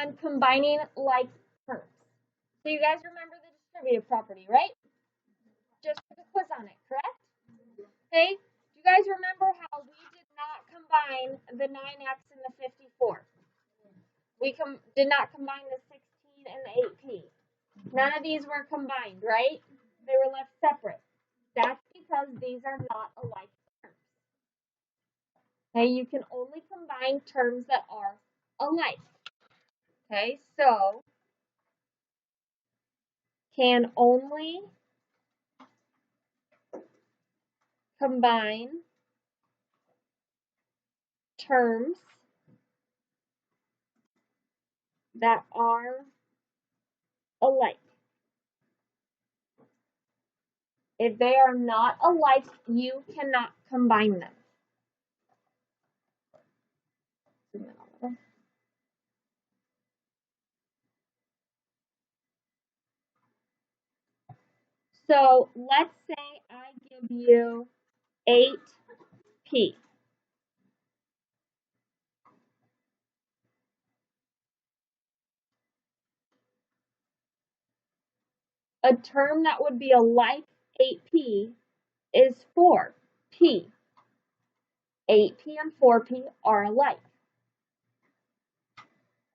on combining like terms. So you guys remember the distributive property, right? Just took a quiz on it, correct? Okay, do you guys remember how we did not combine the 9x and the 54? We did not combine the 16 and the 8p. None of these were combined, right? They were left separate. That's because these are not alike terms. Okay, you can only combine terms that are alike. Okay, so can only combine terms that are alike. If they are not alike, you cannot combine them. So let's say I give you 8p. A term that would be alike 8p is 4p. 8p and 4p are alike.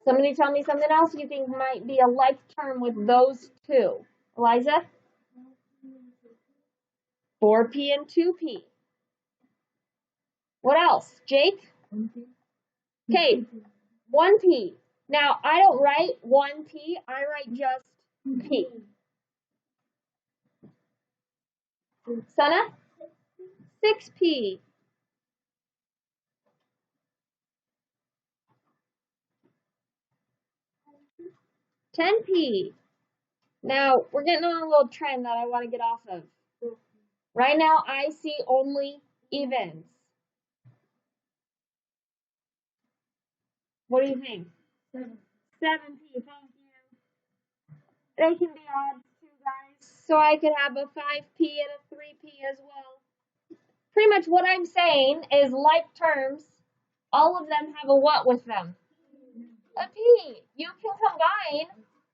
Somebody tell me something else you think might be a like term with those two. Eliza? 4p and 2p. What else? Jake? Okay, 1p. Now, I don't write 1p, I write just p. Sana? 6p. 10p. Now, we're getting on a little trend that I want to get off of. Right now, I see only evens. What do you think? 7p, thank you. They can be odds too, guys. So I could have a 5p and a 3p as well. Pretty much what I'm saying is like terms, all of them have a what with them? A p. You can combine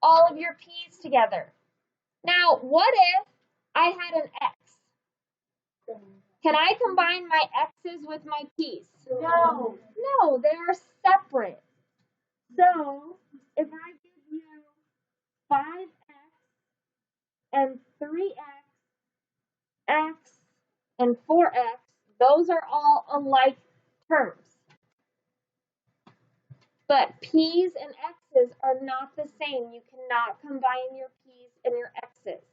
all of your p's together. Now, what if I had an x? Can I combine my x's with my p's? No. No, they are separate. So, if I give you 5x and 3x, x, and 4x, those are all alike terms. But p's and x's are not the same. You cannot combine your p's and your x's.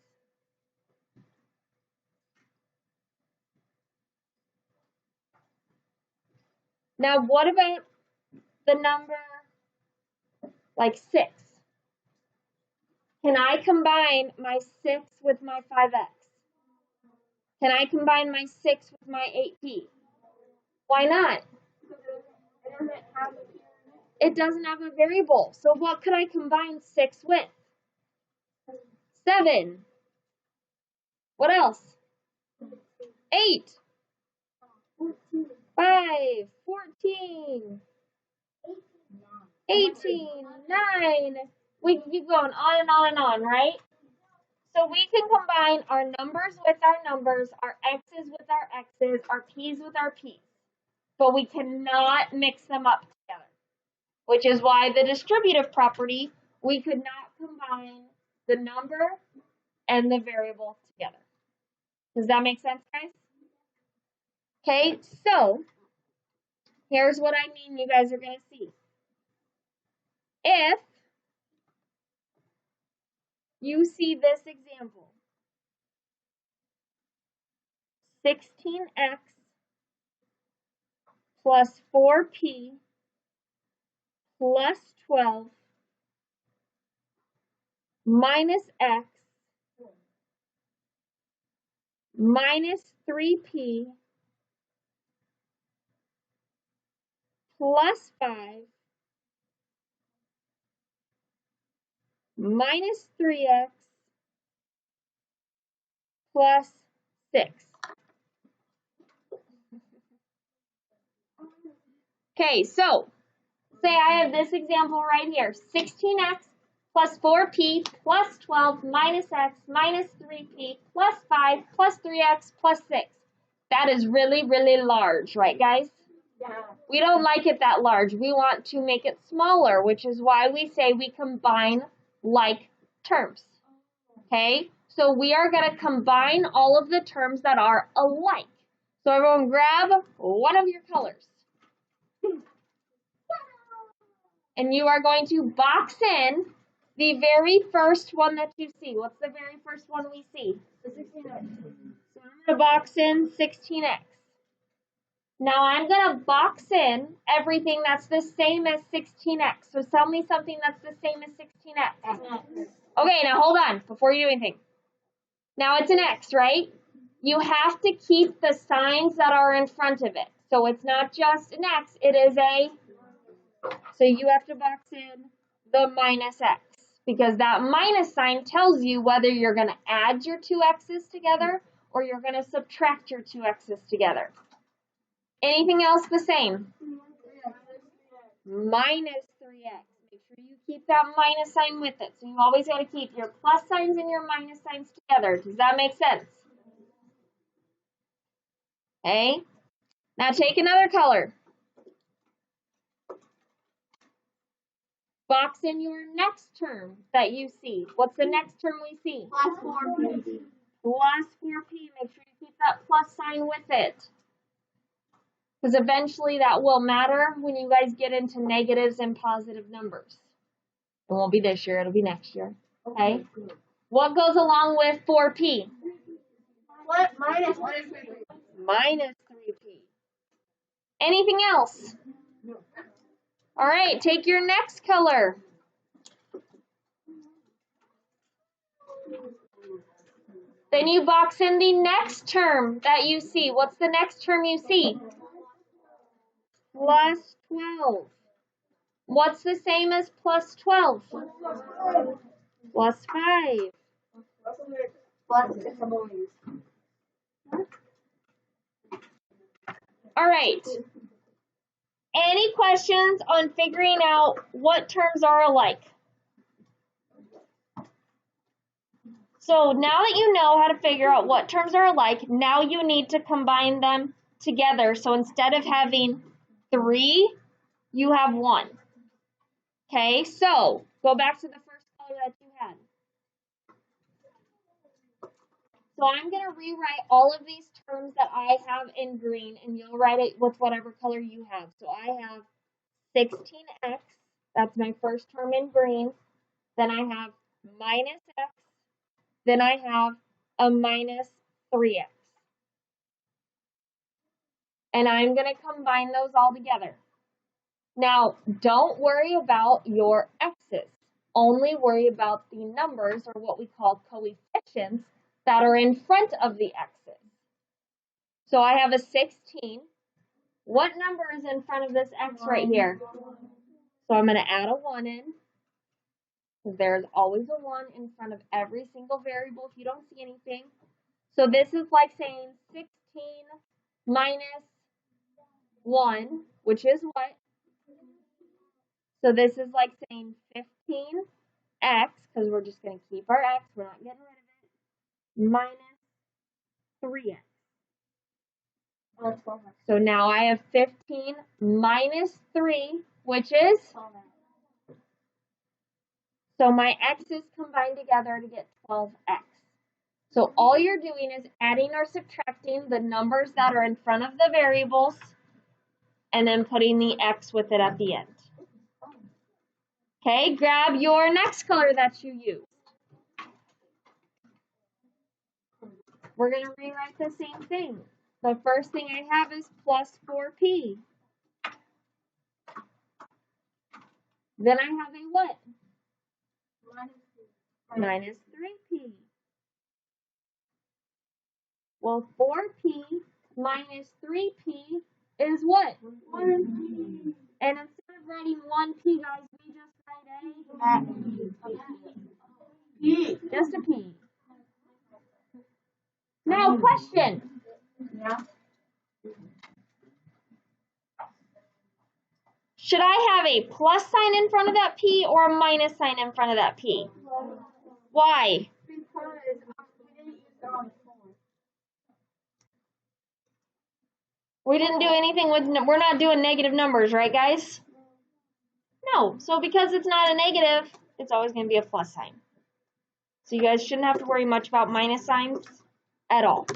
Now, what about the number like 6? Can I combine my 6 with my 5x? Can I combine my 6 with my 8p? Why not? It doesn't have a variable. So what could I combine 6 with? 7. What else? 8. 5. 14. 18. 9. We can keep going on and on and on, right? So we can combine our numbers with our numbers, our x's with our x's, our p's with our p's. But we cannot mix them up together, which is why the distributive property, we could not combine the number and the variable together. Does that make sense, guys? Okay, so here's what I mean you guys are going to see. If you see this example, 16x plus 4p plus 12 minus x minus 3p plus 5 minus 3x plus 6. Okay, so say I have this example right here. 16x plus 4p plus 12 minus x minus 3p plus 5 plus 3x plus 6. That is really, really large, right, guys? Yeah. We don't like it that large. We want to make it smaller, which is why we say we combine like terms. Okay? So we are going to combine all of the terms that are alike. So everyone grab one of your colors. And you are going to box in the very first one that you see. What's the very first one we see? The 16x. So I'm going to box in 16x. Now I'm going to box in everything that's the same as 16x. So tell me something that's the same as 16x. Okay, now hold on before you do anything. Now it's an x, right? You have to keep the signs that are in front of it. So it's not just an x, it is a, so you have to box in the minus x. Because that minus sign tells you whether you're going to add your two x's together or you're going to subtract your two x's together. Anything else the same? Minus 3x. Make sure you keep that minus sign with it. So you always got to keep your plus signs and your minus signs together. Does that make sense? Okay. Now take another color. Box in your next term that you see. What's the next term we see? Plus 4p. Plus 4p. Make sure you keep that plus sign with it. Because eventually that will matter when you guys get into negatives and positive numbers. It won't be this year, it'll be next year. Okay? What goes along with 4p? What? Minus 3p. Minus 3p. Anything else? All right, take your next color. Then you box in the next term that you see. What's the next term you see? Plus 12. What's the same as plus 12? Plus 5. Plus 6 balloons. All right. Any questions on figuring out what terms are alike? So now that you know how to figure out what terms are alike, now you need to combine them together. So instead of having 3, you have 1. Okay, so go back to the first color that you had. So I'm going to rewrite all of these terms that I have in green, and you'll write it with whatever color you have. So I have 16x, that's my first term in green. Then I have minus x. Then I have a minus 3x. And I'm going to combine those all together. Now, don't worry about your x's. Only worry about the numbers, or what we call coefficients, that are in front of the x's. So I have a 16. What number is in front of this x right here? So I'm going to add a 1 in. Because there's always a 1 in front of every single variable if you don't see anything. So this is like saying 16 minus 1, which is what? So this is like saying 15x, because we're just going to keep our x, we're not getting rid of it, minus 3x. So now I have 15 minus 3, which is? So my x's combined together to get 12x. So all you're doing is adding or subtracting the numbers that are in front of the variables and then putting the x with it at the end. Okay, grab your next color that you use. We're going to rewrite the same thing. The first thing I have is plus 4p. Then I have a what? Minus 3p. Well, 4p minus 3p is what? 1p. And instead of writing 1p, guys, we just write P. just a p. Now, question. Yeah. Should I have a plus sign in front of that P or a minus sign in front of that P? Why? Because we didn't use it on the phone. We didn't do anything with, we're not doing negative numbers, right guys? No, so because it's not a negative, it's always going to be a plus sign. So you guys shouldn't have to worry much about minus signs at all.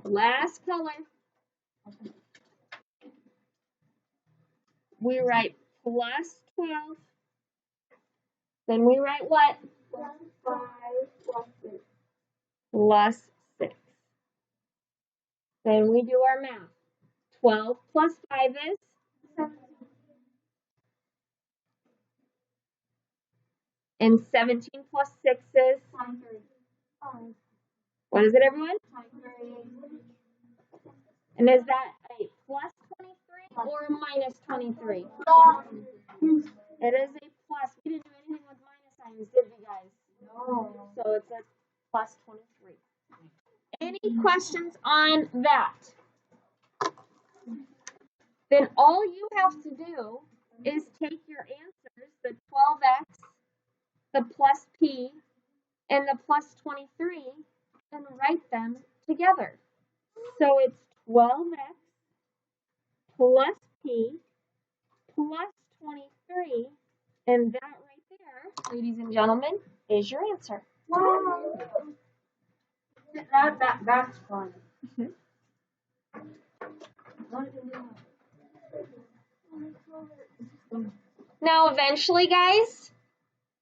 Last color. We write plus 12. Then we write what? Plus 5 plus 6. Plus 6. Then we do our math. 12 plus 5 is? 17. And 17 plus 6 is? 23. What is it, everyone? 23. And is that a plus 23 or a minus 23? It is a plus. We didn't do anything with minus signs, did we, guys? No. So it's a plus 23. Any questions on that? Then all you have to do is take your answers, the 12x, the plus p, and the plus 23, and write them together. So it's 12x plus p plus 23, and that right there, ladies and gentlemen, is your answer. Wow. That's fun. Now, eventually, guys,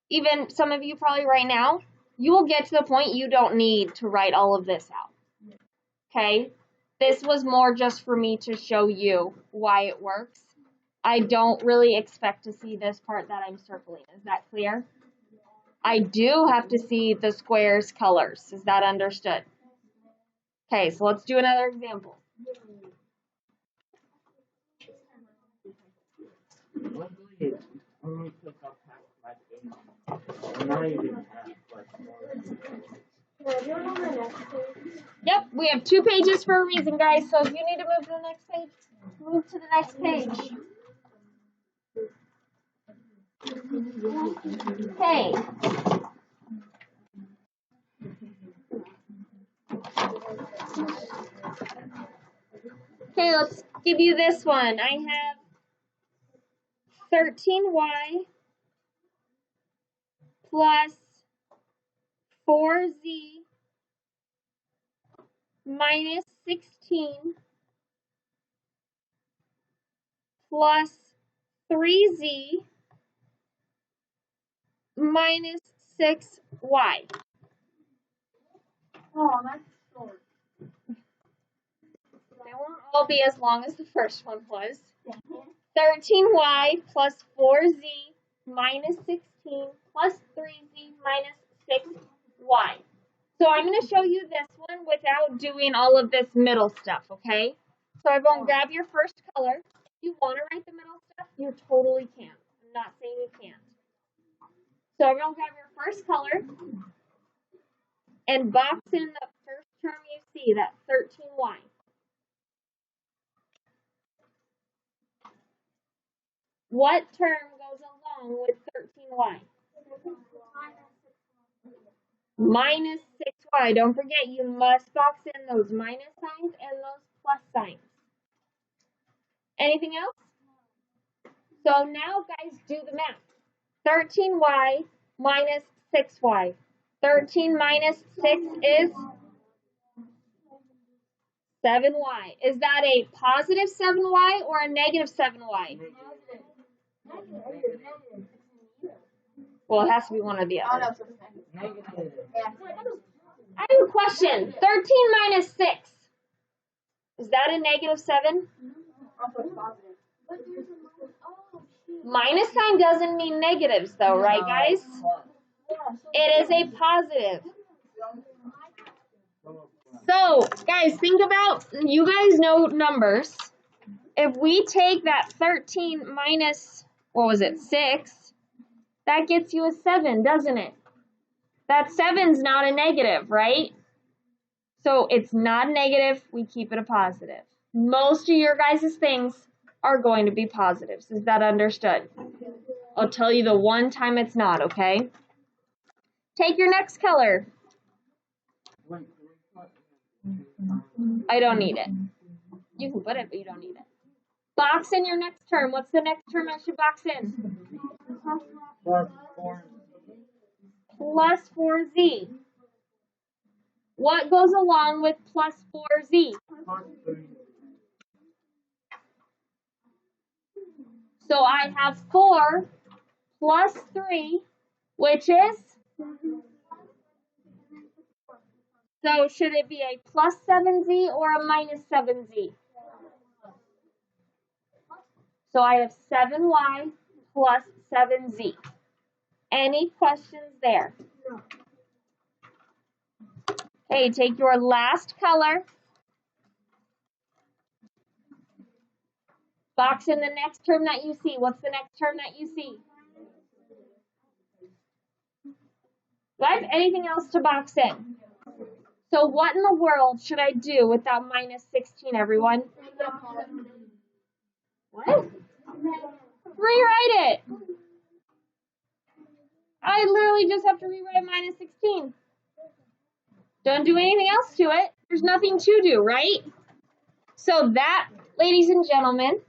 even some of you probably right now, you will get to the point you don't need to write all of this out. Okay? This was more just for me to show you why it works. I don't really expect to see this part that I'm circling. Is that clear? I do have to see the squares' colors. Is that understood? Okay, so let's do another example. Yep, we have 2 pages for a reason, guys. So if you need to move to the next page, move to the next page. Okay. Okay, let's give you this one. I have 13y plus 4z minus 16 plus 3z minus 6y. Oh, that's short. They won't all be as long as the first one was. 13y plus 4z minus 16 plus 3z minus 6y. So I'm going to show you this one without doing all of this middle stuff, okay? So everyone grab your first color. If you want to write the middle stuff, you totally can. I'm not saying you can't. So everyone grab your first color and box in the first term you see, that 13y. What term goes along with 13y? Minus 6y. Don't forget, you must box in those minus signs and those plus signs. Anything else? So now, guys, do the math. 13y minus 6y. 13 minus 6 is 7y. Is that a positive 7y or a negative 7y? Well, it has to be one or the other. I have a question. 13 minus 6. Is that a negative 7? Minus sign doesn't mean negatives, though, right, guys? It is a positive. So, guys, think about, you guys know numbers. If we take that 13 minus, what was it, 6, that gets you a 7, doesn't it? That 7's not a negative, right? So it's not a negative, we keep it a positive. Most of your guys' things are going to be positives. Is that understood? I'll tell you the one time it's not, okay? Take your next color. I don't need it. You can put it, but you don't need it. Box in your next term. What's the next term I should box in? Plus 4z. What goes along with plus 4z? So I have 4 plus 3, which is? So should it be a plus 7z or a minus 7z? So I have 7y plus 7z. Any questions there? Okay, take your last color. Box in the next term that you see. What's the next term that you see? Do I have anything else to box in? So what in the world should I do with that minus 16, everyone? What? Rewrite it. I literally just have to rewrite minus 16. Don't do anything else to it. There's nothing to do, right? So that, ladies and gentlemen,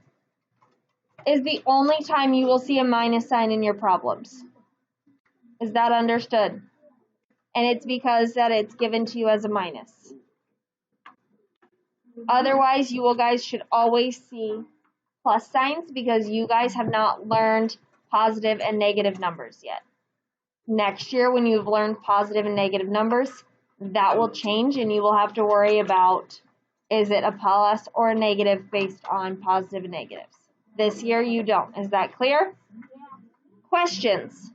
is the only time you will see a minus sign in your problems. Is that understood? And it's because that it's given to you as a minus. Otherwise, you guys should always see plus signs because you guys have not learned positive and negative numbers yet. Next year, when you've learned positive and negative numbers, that will change and you will have to worry about, is it a plus or a negative based on positive and negatives? This year, you don't. Is that clear? Questions?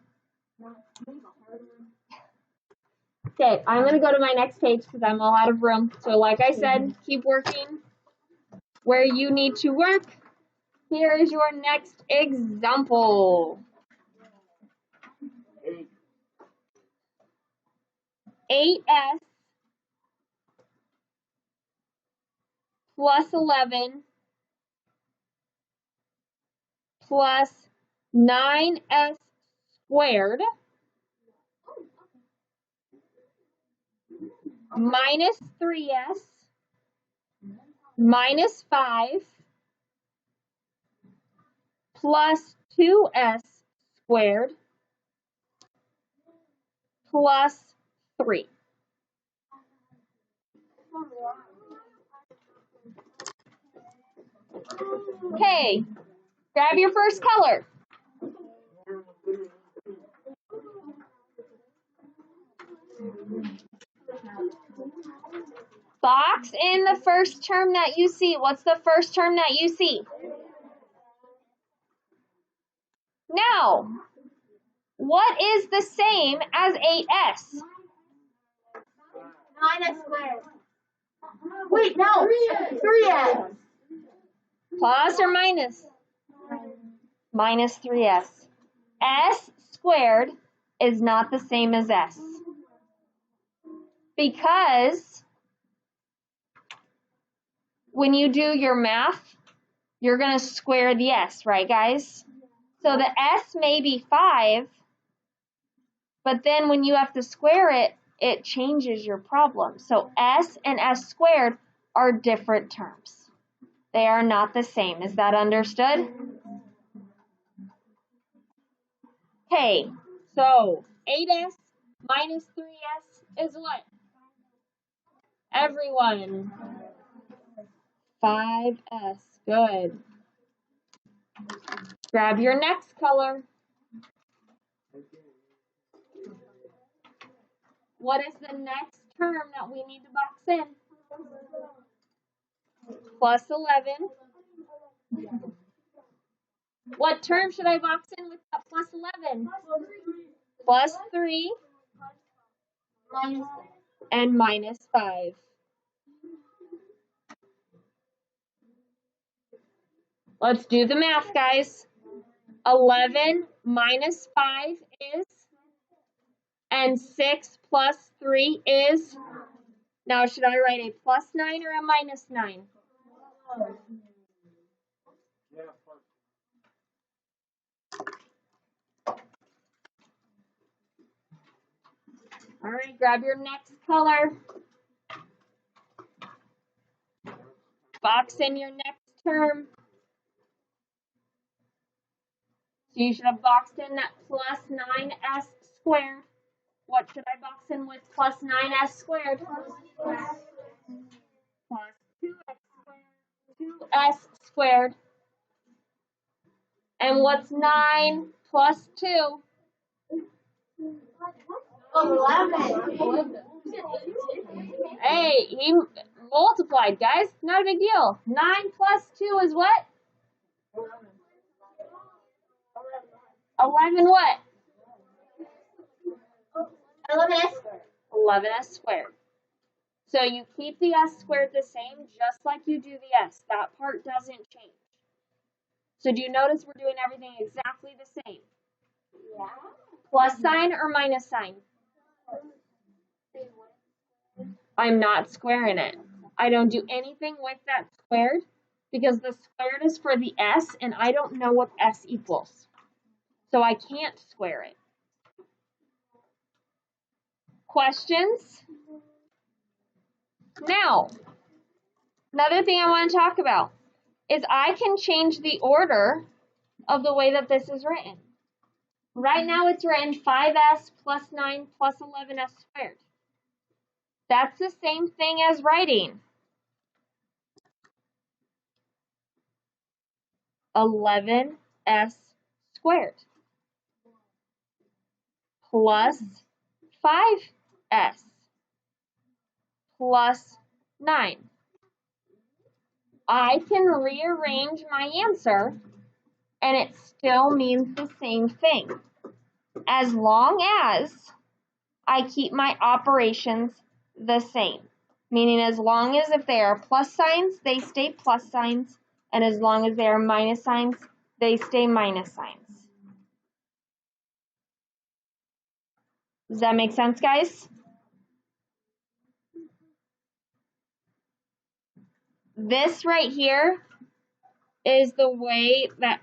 Okay, I'm going to go to my next page because I'm all out of room. So like I said, keep working where you need to work. Here is your next example. 8s plus 11 plus 9s squared minus 3s minus 5 plus 2s squared plus 3. Okay, grab your first color. Box in the first term that you see. What's the first term that you see? Now, what is the same as 8s? 9s squared. Wait, no. 3s. Plus or minus? Minus 3s. S squared is not the same as s. Because when you do your math, you're going to square the s, right, guys? So the s may be 5, but then when you have to square it, it changes your problem. So s and s squared are different terms. They are not the same. Is that understood? Okay, so 8s minus 3s is what? Everyone. 5s. Good. Grab your next color. What is the next term that we need to box in? Plus 11. What term should I box in with that plus 11? Plus 3 and minus 5. Let's do the math, guys. 11 minus 5 is, and 6 plus 3 is. Now, should I write a plus 9 or a minus 9? All right, grab your next color. Box in your next term. So you should have boxed in that plus 9s squared. What should I box in with plus 9s squared? Plus 2x squared. 2s squared. And what's 9 plus 2? 11. Hey, he multiplied, guys. Not a big deal. 9 plus 2 is what? 11 what? 11s squared. So you keep the s squared the same, just like you do the s. That part doesn't change. So do you notice we're doing everything exactly the same? Yeah. Plus sign or minus sign? I'm not squaring it. I don't do anything with that squared because the squared is for the s and I don't know what s equals. So I can't square it. Questions? Now, another thing I want to talk about is I can change the order of the way that this is written. Right now it's written 5s plus 9 plus 11s squared. That's the same thing as writing 11s squared plus 5s plus 9. I can rearrange my answer and it still means the same thing. As long as I keep my operations the same. Meaning as long as if they are plus signs, they stay plus signs. And as long as they are minus signs, they stay minus signs. Does that make sense, guys? This right here is the way that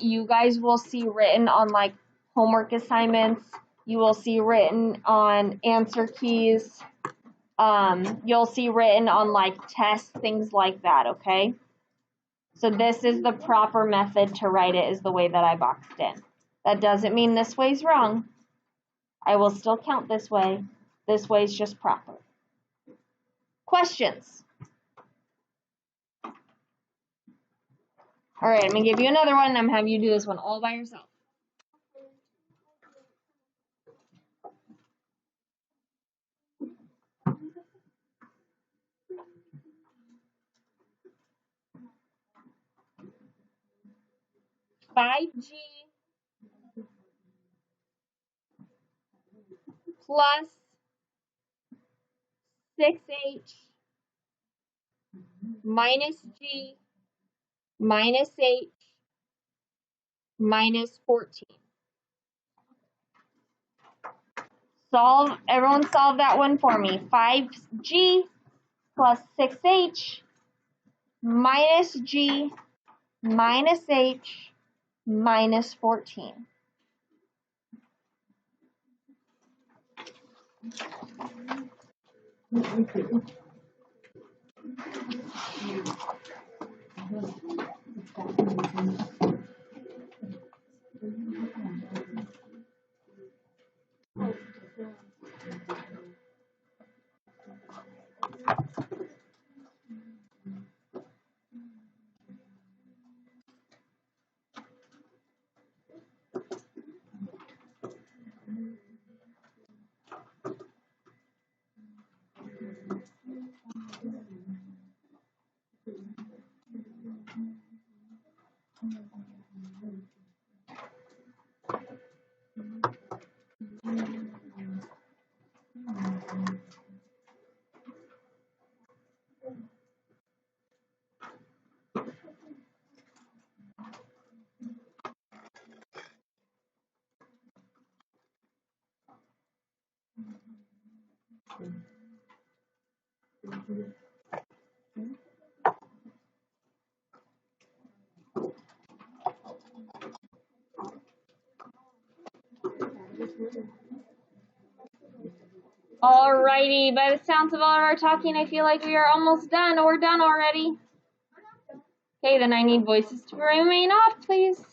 you guys will see written on like homework assignments. You will see written on answer keys. You'll see written on like tests, things like that, okay? So this is the proper method to write it, is the way that I boxed in. That doesn't mean this way's wrong. I will still count this way. This way's just proper. Questions? All right, I'm going to give you another one. I'm going to have you do this one all by yourself. Five G plus 6H minus G minus H minus 14. Everyone solve that one for me. 5G plus 6H minus G minus H minus 14. Alrighty, by the sounds of all of our talking, I feel like we are almost done, or done already. Okay, then I need voices to remain off, please.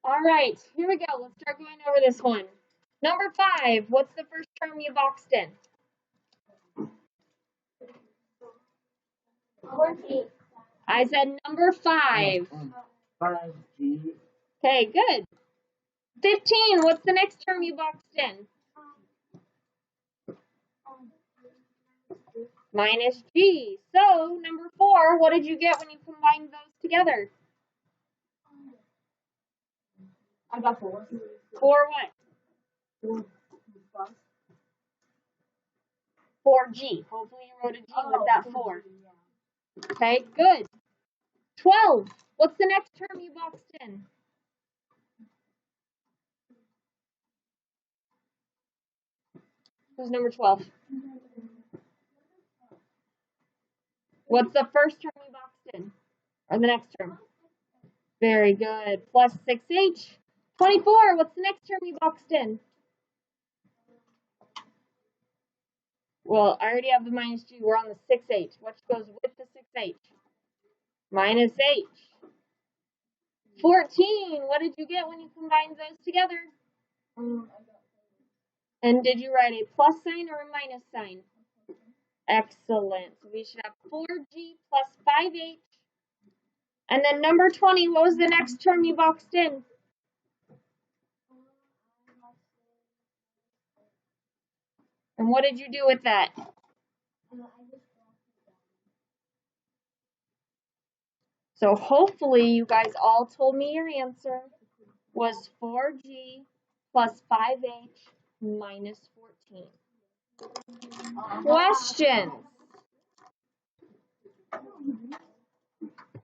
Alright, here we go. Let's start going over this one. Number 5, what's the first term you boxed in? 14. I said number 5. 5G. Okay, good. 15, what's the next term you boxed in? Minus G. So, number 4, what did you get when you combined those together? I got 4. 4 what? 4G. Hopefully you wrote a G with that 4. Okay, good. 12, what's the next term you boxed in? Who's number 12? What's the first term you boxed in? Or the next term? Very good. Plus 6H. 24, what's the next term you boxed in? Well, I already have the minus G. We're on the 6H. What goes with the 6H? Minus H. 14, what did you get when you combined those together? And did you write a plus sign or a minus sign? Excellent. So we should have 4G plus 5H. And then number 20, what was the next term you boxed in? And what did you do with that? So hopefully you guys all told me your answer was 4G plus 5H minus 14. Questions?